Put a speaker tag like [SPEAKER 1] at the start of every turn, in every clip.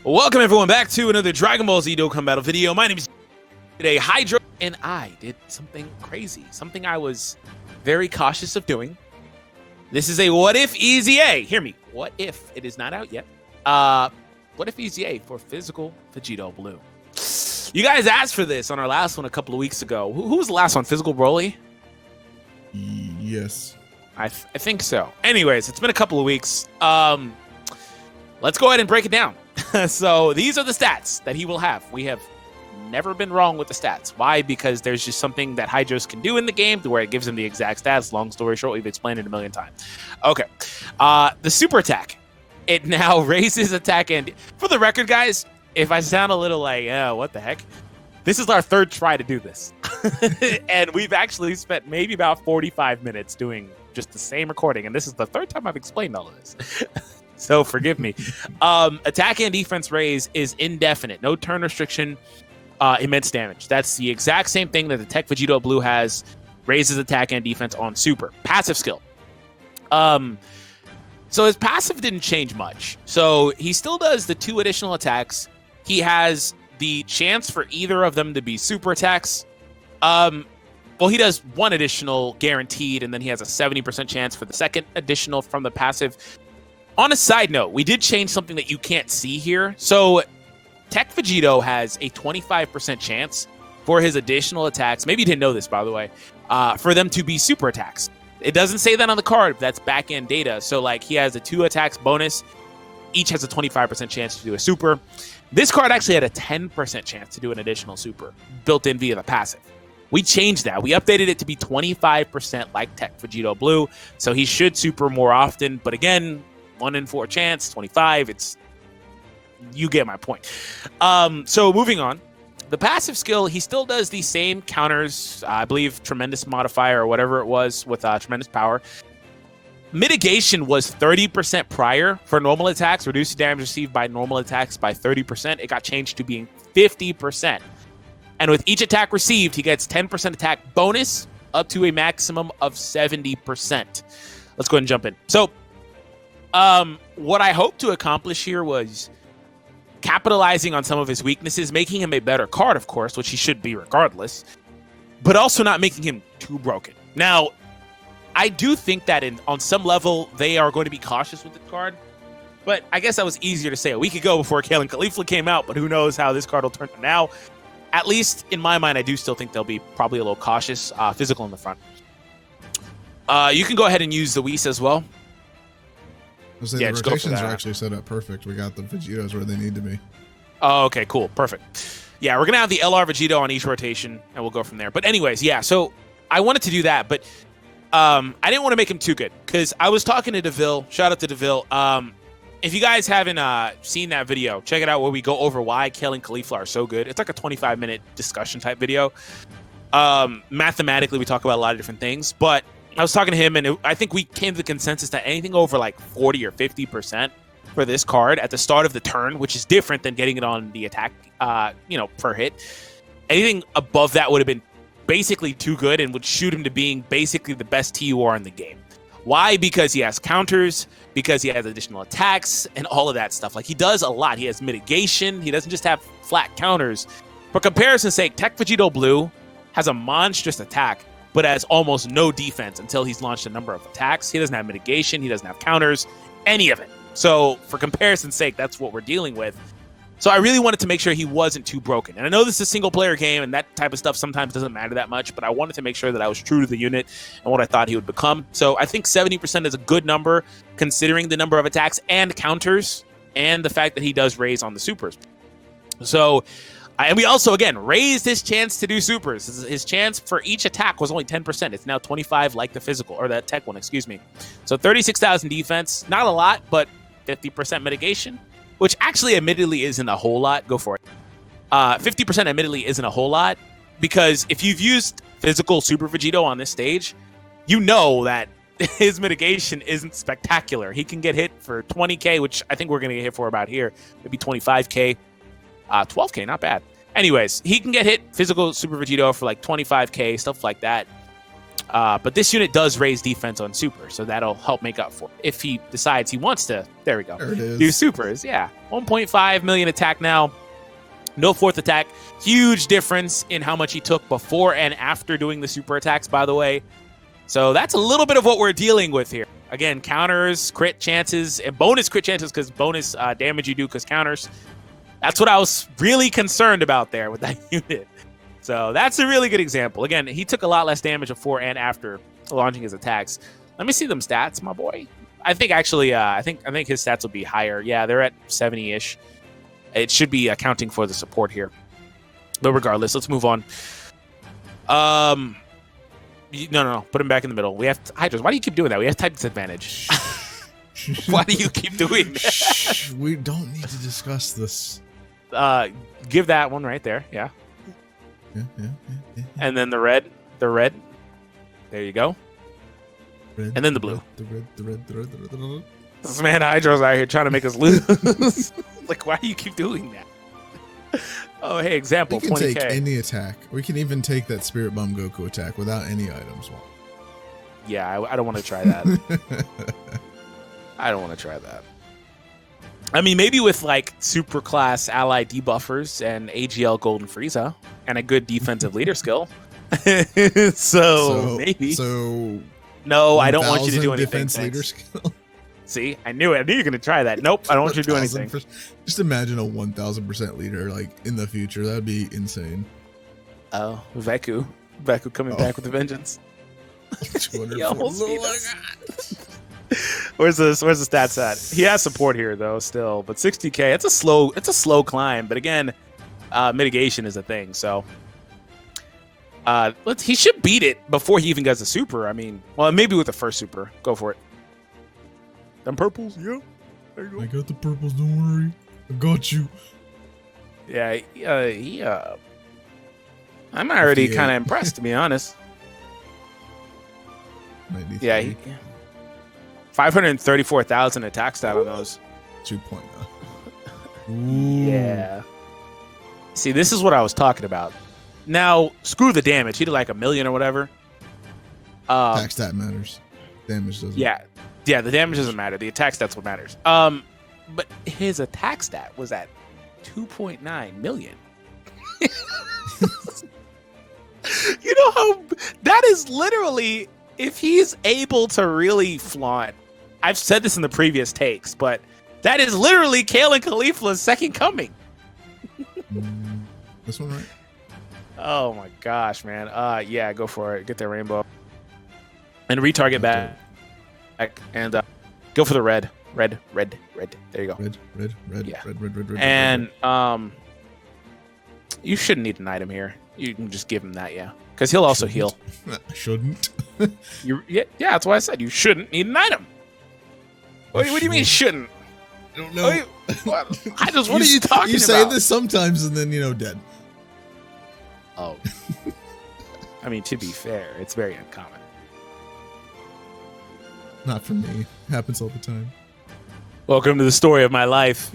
[SPEAKER 1] Welcome everyone back to another Dragon Ball Z Dokkan battle video. My name is today Hydro, and I did something crazy, something I was very cautious of doing. This is a what if EZA. Hear me. What if it is not out yet? What if EZA for physical Vegito Blue? You guys asked for this on our last one a couple of weeks ago. Who was the last one? Physical Broly?
[SPEAKER 2] Yes.
[SPEAKER 1] I think so. Anyways, it's been a couple of weeks. Let's go ahead and break it down. So these are the stats that he will have. We have never been wrong with the stats. Why? Because there's just something that Hydros can do in the game to where it gives him the exact stats. Long story short, we've explained it a million times. Okay. The super attack. It now raises attack, and for the record, guys, if I sound a little like, yeah, what the heck? This is our third try to do this. And we've actually spent maybe about 45 minutes doing just the same recording, and this is the third time I've explained all of this. So forgive me. Attack and defense raise is indefinite. No turn restriction, immense damage. That's the exact same thing that the Tech Vegito Blue has. Raises attack and defense on super. Passive skill. So his passive didn't change much. So he still does the 2 additional attacks. He has the chance for either of them to be super attacks. Well, he does 1 additional guaranteed, and then he has a 70% chance for the second additional from the passive. On a side note, we did change something that you can't see here. So Tech Vegito has a 25% chance for his additional attacks. Maybe you didn't know this, by the way, for them to be super attacks. It doesn't say that on the card. That's back-end data. So, like, he has a 2 attacks bonus. Each has a 25% chance to do a super. This card actually had a 10% chance to do an additional super built in via the passive. We changed that. We updated it to be 25% like Tech Vegito Blue. So he should super more often. But again, 1 in 4 chance, 25. You get my point. So moving on. The passive skill, he still does the same counters, I believe tremendous modifier or whatever it was with tremendous power. Mitigation was 30% prior for normal attacks, reduced damage received by normal attacks by 30%. It got changed to being 50%. And with each attack received, he gets 10% attack bonus up to a maximum of 70%. Let's go ahead and jump in. So, what I hope to accomplish here was capitalizing on some of his weaknesses, making him a better card, of course, which he should be regardless, but also not making him too broken. Now, I do think that on some level, they are going to be cautious with the card, but I guess that was easier to say a week ago before Kale and Caulifla came out, but who knows how this card will turn out now. At least, in my mind, I do still think they'll be probably a little cautious, physical in the front. You can go ahead and use the Whis as well.
[SPEAKER 2] The rotations are actually set up perfect. We got the Vegitos where they need to be.
[SPEAKER 1] Oh, okay, cool. Perfect. Yeah, we're going to have the LR Vegito on each rotation, and we'll go from there. But anyways, yeah, so I wanted to do that, but I didn't want to make him too good, because I was talking to DeVille. Shout out to DeVille. If you guys haven't seen that video, check it out where we go over why Kale and Caulifla are so good. It's like a 25-minute discussion type video. Mathematically, we talk about a lot of different things, but I was talking to him, and I think we came to the consensus that anything over like 40 or 50% for this card at the start of the turn, which is different than getting it on the attack, per hit. Anything above that would have been basically too good and would shoot him to being basically the best TUR in the game. Why? Because he has counters, because he has additional attacks, and all of that stuff. Like, he does a lot. He has mitigation. He doesn't just have flat counters. For comparison's sake, Tech Vegito Blue has a monstrous attack, but has almost no defense until he's launched a number of attacks. He doesn't have mitigation. He doesn't have counters, any of it. So for comparison's sake, that's what we're dealing with. So I really wanted to make sure he wasn't too broken. And I know this is a single-player game, and that type of stuff sometimes doesn't matter that much, but I wanted to make sure that I was true to the unit and what I thought he would become. So I think 70% is a good number, considering the number of attacks and counters, and the fact that he does raise on the supers. So, and we also, again, raised his chance to do supers. His chance for each attack was only 10%. It's now 25 like the physical, or that tech one, excuse me. So 36,000 defense. Not a lot, but 50% mitigation, which actually admittedly isn't a whole lot. Go for it. 50% admittedly isn't a whole lot, because if you've used physical Super Vegito on this stage, you know that his mitigation isn't spectacular. He can get hit for 20k, which I think we're going to get hit for about here. Maybe 25k. 12k, not bad. Anyways, he can get hit physical Super Vegito for like 25k, stuff like that. But this unit does raise defense on super, so that'll help make up for it. If he decides he wants to, there we go, do supers. Yeah, 1.5 million attack now. No fourth attack. Huge difference in how much he took before and after doing the super attacks, by the way. So that's a little bit of what we're dealing with here. Again, counters, crit chances, and bonus crit chances because bonus damage you do because counters. That's what I was really concerned about there with that unit. So that's a really good example. Again, he took a lot less damage before and after launching his attacks. Let me see them stats, my boy. I think actually, I think his stats will be higher. Yeah, they're at 70-ish. It should be accounting for the support here. But regardless, let's move on. No. Put him back in the middle. We have Hydras. Why do you keep doing that? We have type disadvantage. Why do you keep doing that?
[SPEAKER 2] We don't need to discuss this.
[SPEAKER 1] Give that one right there. Yeah.
[SPEAKER 2] Yeah.
[SPEAKER 1] And then the red. There you go.
[SPEAKER 2] Red,
[SPEAKER 1] and then the blue.
[SPEAKER 2] The red.
[SPEAKER 1] This man Hydro's out here trying to make us lose. Like, why do you keep doing that? Oh, hey, example, 20K.
[SPEAKER 2] We can take any attack. We can even take that Spirit Bomb Goku attack without any items.
[SPEAKER 1] Yeah, I don't want to try that. I don't want to try that. I mean, maybe with, like, super class ally debuffers and AGL Golden Frieza and a good defensive leader skill. so maybe.
[SPEAKER 2] So
[SPEAKER 1] no, I don't want you to do anything.
[SPEAKER 2] Defense leader skill.
[SPEAKER 1] See, I knew it. I knew you were going to try that. Nope, I don't want you to do anything.
[SPEAKER 2] Just imagine a 1000% leader like in the future. That would be insane.
[SPEAKER 1] Oh, Veku coming back with a vengeance. He almost beat us. Where's the stats at? He has support here though, still, but 60K. It's a slow climb. But again, mitigation is a thing. So he should beat it before he even gets a super. I mean, well, maybe with the first super. Go for it. Them purples, yeah. There you go.
[SPEAKER 2] I got the purples, don't worry. I got you.
[SPEAKER 1] Yeah, I'm already kind of impressed, to be honest.
[SPEAKER 2] 93.
[SPEAKER 1] Yeah, 534,000 attack stat on those.
[SPEAKER 2] 2.0.
[SPEAKER 1] Yeah. See, this is what I was talking about. Now, screw the damage. He did like 1 million or whatever.
[SPEAKER 2] Attack stat matters. Damage doesn't.
[SPEAKER 1] Yeah, the damage doesn't matter. The attack stat's what matters. But his attack stat was at 2.9 million. You know how that is literally, if he's able to really flaunt. I've said this in the previous takes, but that is literally Kale and Khalifa's second coming.
[SPEAKER 2] This one, right?
[SPEAKER 1] Oh my gosh, man. Yeah, go for it. Get that rainbow. And retarget back. And go for the red. Red. There you go.
[SPEAKER 2] Red.
[SPEAKER 1] Yeah.
[SPEAKER 2] Red.
[SPEAKER 1] And you shouldn't need an item here. You can just give him that, yeah. Because he'll also heal.
[SPEAKER 2] Shouldn't.
[SPEAKER 1] Yeah, that's why I said you shouldn't need an item. What do you mean shouldn't?
[SPEAKER 2] I don't know.
[SPEAKER 1] What are you talking about?
[SPEAKER 2] You say this sometimes and then, dead.
[SPEAKER 1] Oh. I mean, to be fair, it's very uncommon.
[SPEAKER 2] Not for me. Happens all the time.
[SPEAKER 1] Welcome to the story of my life.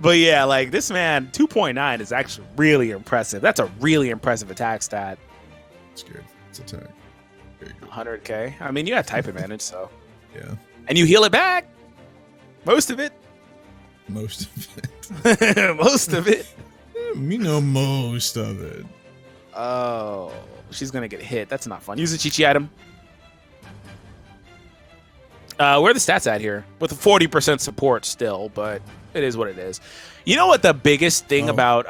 [SPEAKER 1] But yeah, like this man, 2.9 is actually really impressive. That's a really impressive attack stat.
[SPEAKER 2] Scared. It's attack.
[SPEAKER 1] 100K. I mean, you have type advantage, so.
[SPEAKER 2] Yeah.
[SPEAKER 1] And you heal it back. Most of it.
[SPEAKER 2] Most of it. Most of it.
[SPEAKER 1] Oh, she's going to get hit. That's not fun. Use a Chi-Chi item. Where are the stats at here? With a 40% support still, but it is what it is. You know what the biggest thing about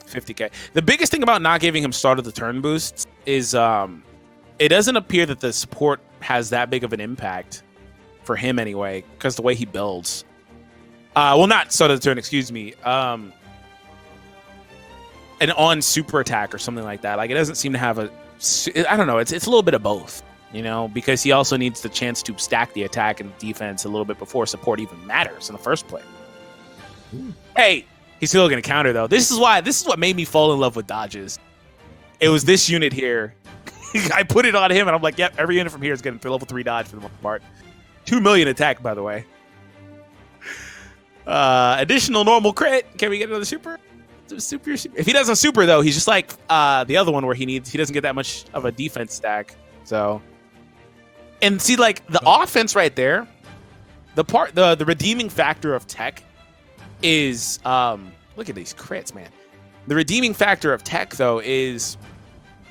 [SPEAKER 1] 50K? The biggest thing about not giving him start of the turn boosts is it doesn't appear that the support has that big of an impact for him anyway, because the way he builds. Well, not start of the turn, excuse me. An on super attack or something like that. Like it doesn't seem to have I don't know. It's a little bit of both. Because he also needs the chance to stack the attack and defense a little bit before support even matters in the first place. Ooh. Hey, he's still going to counter, though. This is what made me fall in love with dodges. It was this unit here. I put it on him, and I'm like, yep, every unit from here is getting level 3 dodge for the most part. 2 million attack, by the way. Additional normal crit. Can we get another super? super. If he doesn't super though, he's just like the other one where he doesn't get that much of a defense stack. So, and see, like the offense right there, the redeeming factor of tech is look at these crits, man. The redeeming factor of tech though is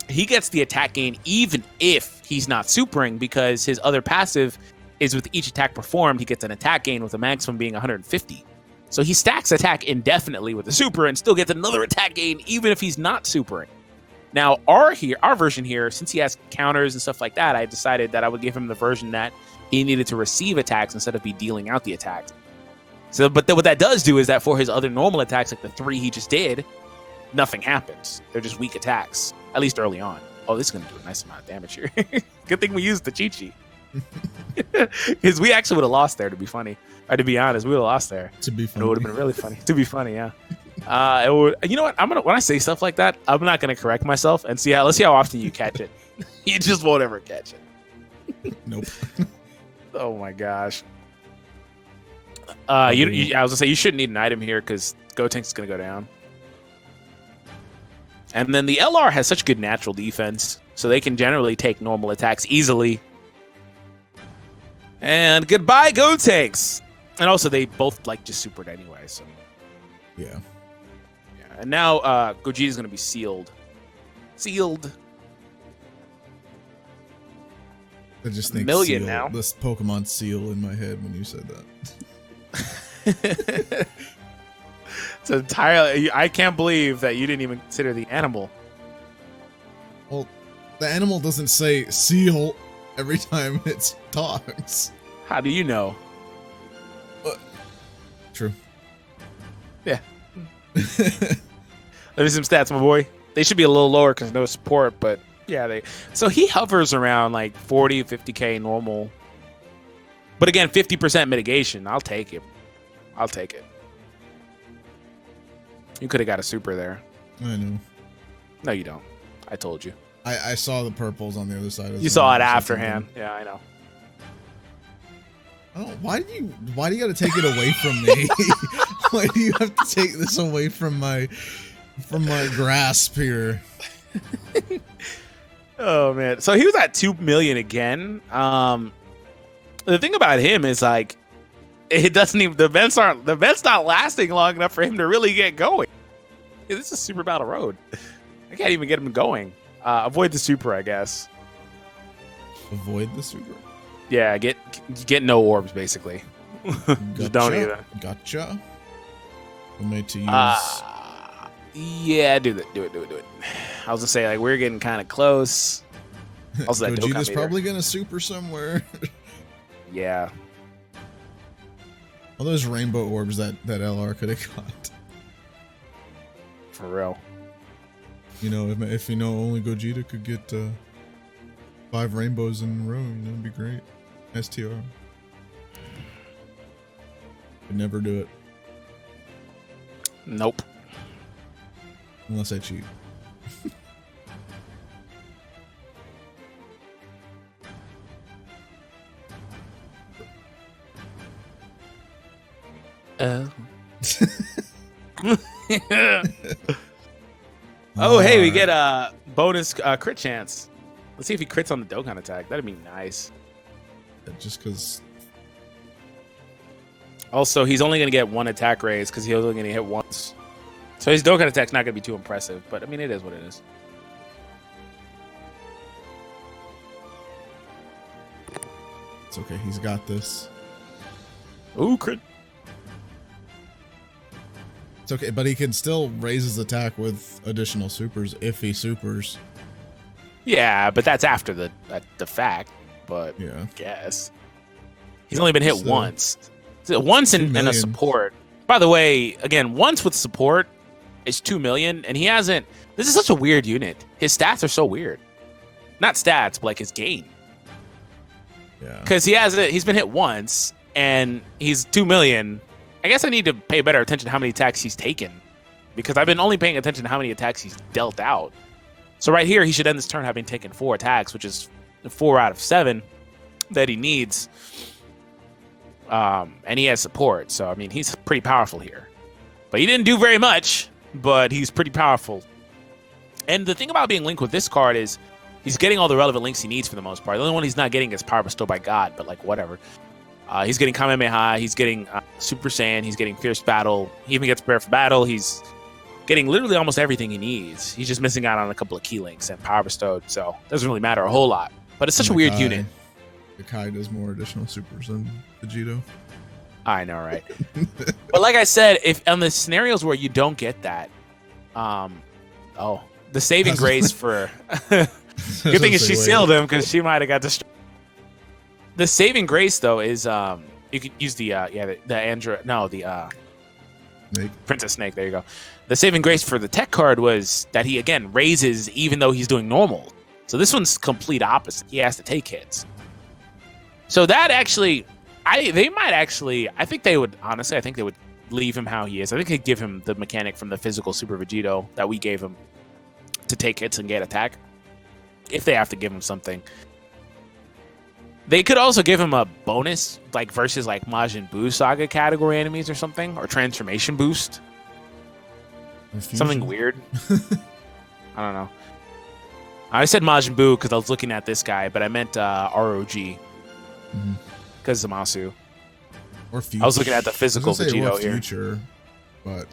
[SPEAKER 1] he gets the attack gain even if he's not supering, because his other passive is with each attack performed, he gets an attack gain with a maximum being 150. So he stacks attack indefinitely with the super and still gets another attack gain even if he's not supering. Now, our version here, since he has counters and stuff like that, I decided that I would give him the version that he needed to receive attacks instead of be dealing out the attacks. So, but what that does do is that for his other normal attacks, like the 3 he just did, nothing happens. They're just weak attacks, at least early on. Oh, this is going to do a nice amount of damage here. Good thing we used the cheat sheet. Because we actually would have lost there, to be funny. Or to be honest, we would have lost there.
[SPEAKER 2] To be funny.
[SPEAKER 1] It would have been really funny. To be funny, yeah. It would. You know what? When I say stuff like that, I'm not gonna correct myself and let's see how often you catch it. You just won't ever catch it.
[SPEAKER 2] Nope.
[SPEAKER 1] Oh my gosh. I was gonna say you shouldn't need an item here because Gotank's gonna go down. And then the LR has such good natural defense, so they can generally take normal attacks easily. And goodbye, Gotanks. And also, they both just supered anyway, so
[SPEAKER 2] yeah.
[SPEAKER 1] And now Gogeta's going to be sealed. Sealed.
[SPEAKER 2] I just think
[SPEAKER 1] million now.
[SPEAKER 2] This Pokemon seal in my head when you said that.
[SPEAKER 1] It's entirely. I can't believe that you didn't even consider the animal.
[SPEAKER 2] Well, the animal doesn't say seal every time it talks.
[SPEAKER 1] How do you know?
[SPEAKER 2] True.
[SPEAKER 1] Yeah. Let me some stats, my boy. They should be a little lower because no support, but yeah, so he hovers around 40, 50k normal. But again, 50% mitigation. I'll take it. I'll take it. You could have got a super there.
[SPEAKER 2] I know.
[SPEAKER 1] No, you don't. I told you.
[SPEAKER 2] I saw the purples on the other side of
[SPEAKER 1] You saw it afterhand. Yeah, I know.
[SPEAKER 2] Oh, why do you got to take it away from me? Why do you have to take this away from my grasp here?
[SPEAKER 1] Oh man. So he was at 2 million again. The thing about him is it doesn't even the event's not lasting long enough for him to really get going. Yeah, this is Super Battle Road. I can't even get him going. Avoid the super, I guess.
[SPEAKER 2] Avoid the super?
[SPEAKER 1] Yeah, get no orbs basically.
[SPEAKER 2] Gotcha.
[SPEAKER 1] Just don't either.
[SPEAKER 2] Gotcha. I'm made to use.
[SPEAKER 1] Yeah, do it. I was gonna say we're getting kind of close. Also, that
[SPEAKER 2] Gogeta's probably gonna super somewhere.
[SPEAKER 1] Yeah.
[SPEAKER 2] All those rainbow orbs that LR could have got.
[SPEAKER 1] For real.
[SPEAKER 2] You know, if only Gogeta could get 5 rainbows in a row, it'd be great. STR. Could never do it.
[SPEAKER 1] Nope.
[SPEAKER 2] Unless I cheat.
[SPEAKER 1] Oh, hey, we get a bonus crit chance. Let's see if he crits on the Dokkan attack. That'd be nice.
[SPEAKER 2] Just because.
[SPEAKER 1] Also, he's only going to get 1 attack raise because he's only going to hit once. So his Dokkan attack's not going to be too impressive, but I mean, it is what it is.
[SPEAKER 2] It's okay. He's got this.
[SPEAKER 1] Ooh, crit.
[SPEAKER 2] It's okay, but he can still raise his attack with additional supers if he supers.
[SPEAKER 1] Yeah, but that's after the fact. But
[SPEAKER 2] yeah,
[SPEAKER 1] guess he's only been hit once. Once in a support. By the way, again, once with support is 2 million, and he hasn't. This is such a weird unit. His stats are so weird. Not stats, but his gain.
[SPEAKER 2] Yeah.
[SPEAKER 1] Because he's been hit once, and he's 2 million. I guess I need to pay better attention to how many attacks he's taken, because I've been only paying attention to how many attacks he's dealt out. So right here, he should end this turn having taken 4 attacks, which is 4 out of 7 that he needs. And he has support, so I mean, he's pretty powerful here. But he didn't do very much. but he's pretty powerful. And the thing about being linked with this card is he's getting all the relevant links he needs for the most part. The only one he's not getting is Power Bestowed by God, but like whatever. He's getting Kamehameha, he's getting Super Saiyan, he's getting Fierce Battle, he even gets Prepare for Battle, he's getting literally almost everything he needs. He's just missing out on a couple of key links and Power Bestowed, so it doesn't really matter a whole lot. But it's such a weird unit.
[SPEAKER 2] The Kai does more additional supers than Vegito.
[SPEAKER 1] I know, right? But like I said, if on the scenarios where you don't get that, the saving grace for good thing is she sealed him because she might have got destroyed. The saving grace though is you could use the
[SPEAKER 2] Snake.
[SPEAKER 1] Princess Snake. There you go. The saving grace for the tech card was that he again raises even though he's doing normal. So this one's complete opposite. He has to take hits. So that actually, I think they would leave him how he is. I think they'd give him the mechanic from the physical Super Vegito that we gave him to take hits and get attack. If they have to give him something. They could also give him a bonus, like versus like Majin Buu Saga category enemies or something, or transformation boost. Something weird. I don't know. I said Majin Buu because I was looking at this guy, but I meant ROG. Because Zamasu.
[SPEAKER 2] Or future.
[SPEAKER 1] I was looking at the physical Vegito here.
[SPEAKER 2] Future,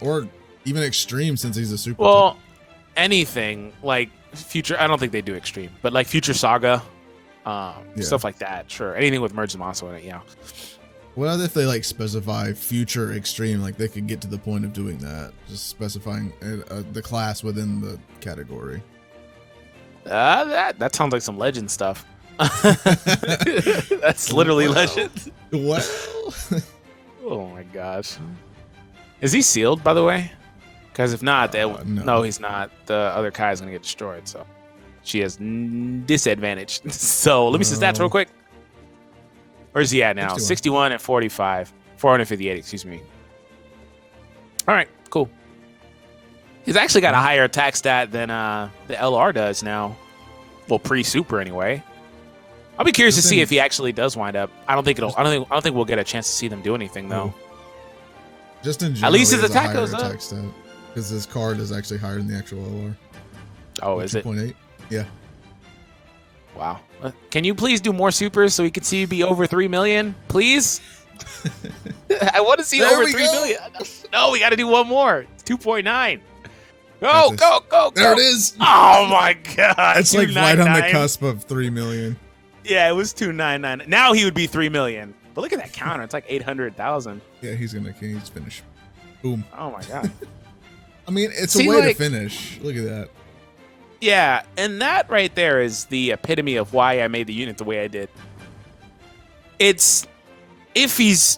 [SPEAKER 2] or even extreme since he's a super.
[SPEAKER 1] Well, anything like future. I don't think they do extreme, but like future Saga, stuff like that. Sure, anything with Merge Zamasu in it. Yeah.
[SPEAKER 2] What if they like specify future extreme? Like they could get to the point of doing that, just specifying the class within the category.
[SPEAKER 1] That sounds like some legend stuff. That's literally legend.
[SPEAKER 2] What?
[SPEAKER 1] Oh my gosh. Is he sealed, by the way? Because if not, no, he's not. The other Kai is going to get destroyed. So she has disadvantage. So let me see stats real quick. Where's he at now? 61 and 45. 458, excuse me. All right, cool. He's actually got a higher attack stat than the LR does now. Well, pre-super anyway. I'll be curious to see if he actually does wind up. I don't think we'll get a chance to see them do anything though.
[SPEAKER 2] Just in general,
[SPEAKER 1] at least his attack goes up.
[SPEAKER 2] Because his card is actually higher than the actual LR.
[SPEAKER 1] Oh, is it?
[SPEAKER 2] 2.8. Yeah.
[SPEAKER 1] Wow. Can you please do more supers so we can see you be over 3 million, please? I want to see over 3 million. No, we got to do one more. It's 2.9. Go.
[SPEAKER 2] There it is.
[SPEAKER 1] Oh my god.
[SPEAKER 2] It's like right on the cusp of 3 million.
[SPEAKER 1] Yeah, it was 299. Now he would be 3 million. But look at that counter. It's like 800,000.
[SPEAKER 2] Yeah, he's finish. Boom.
[SPEAKER 1] Oh my god.
[SPEAKER 2] I mean, it's a way to finish. Look at that.
[SPEAKER 1] Yeah, and that right there is the epitome of why I made the unit the way I did. It's if he's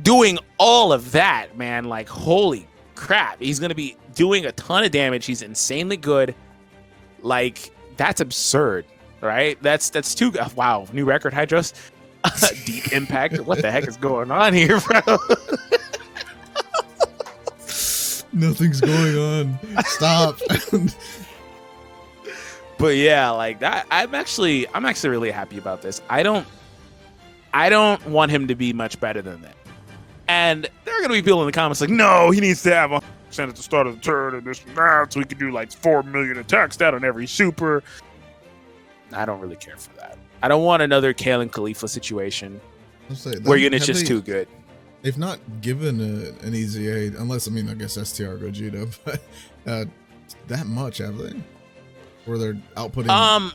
[SPEAKER 1] doing all of that, man, like holy crap, he's gonna be doing a ton of damage. He's insanely good. Like that's absurd, right? That's too wow. New record, Hydros. Deep impact. What the heck is going on here, bro?
[SPEAKER 2] Nothing's going on. Stop.
[SPEAKER 1] But yeah, like that. I'm actually really happy about this. I don't want him to be much better than that. And there are gonna be people in the comments like, no, he needs to have 100% at the start of the turn and this and that, so we can do like 4 million attack stat on every super. I don't really care for that. I don't want another Kale and Khalifa situation where unit's just too good.
[SPEAKER 2] They've not given an EZA, unless, I mean, I guess STR Gogeta, but that much, have they? Where they're outputting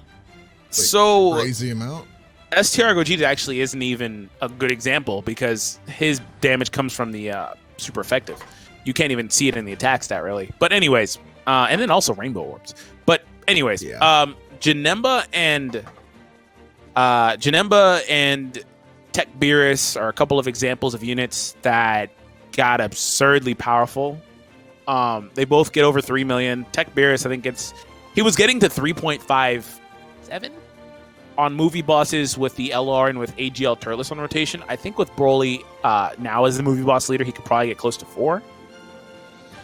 [SPEAKER 1] so
[SPEAKER 2] crazy amount?
[SPEAKER 1] STR Gogeta actually isn't even a good example because his damage comes from the super effective. You can't even see it in the attack stat, really. But anyways, and then also Rainbow Orbs. But anyways,
[SPEAKER 2] yeah.
[SPEAKER 1] Janemba and Tech Beerus are a couple of examples of units that got absurdly powerful. They both get over 3 million. Tech Beerus, I think he was getting to 3.57 on movie bosses with the LR and with AGL Turles on rotation. I think with Broly now as the movie boss leader, he could probably get close to 4.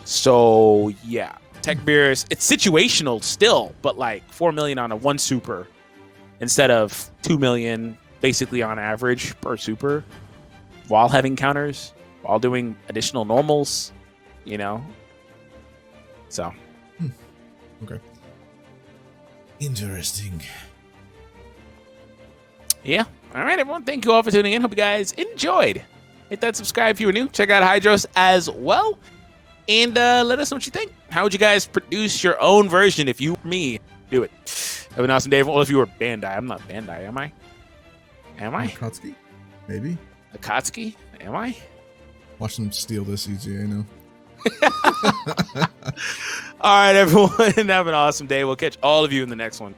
[SPEAKER 1] So yeah, Tech Beerus, it's situational still, but like 4 million on a 1 super instead of 2 million basically on average per super while having counters, while doing additional normals, you know. So,
[SPEAKER 2] okay, interesting.
[SPEAKER 1] Yeah. All right, everyone. Thank you all for tuning in. Hope you guys enjoyed. Hit that subscribe if you were new. Check out Hydros as well. And let us know what you think. How would you guys produce your own version if you were me? Do it. Have an awesome day. Well, if you were Bandai. I'm not Bandai, am I? Am I?
[SPEAKER 2] Akatsuki? Maybe.
[SPEAKER 1] Akatsuki? Am I?
[SPEAKER 2] Watch them steal this EZA now.
[SPEAKER 1] All right, everyone. Have an awesome day. We'll catch all of you in the next one.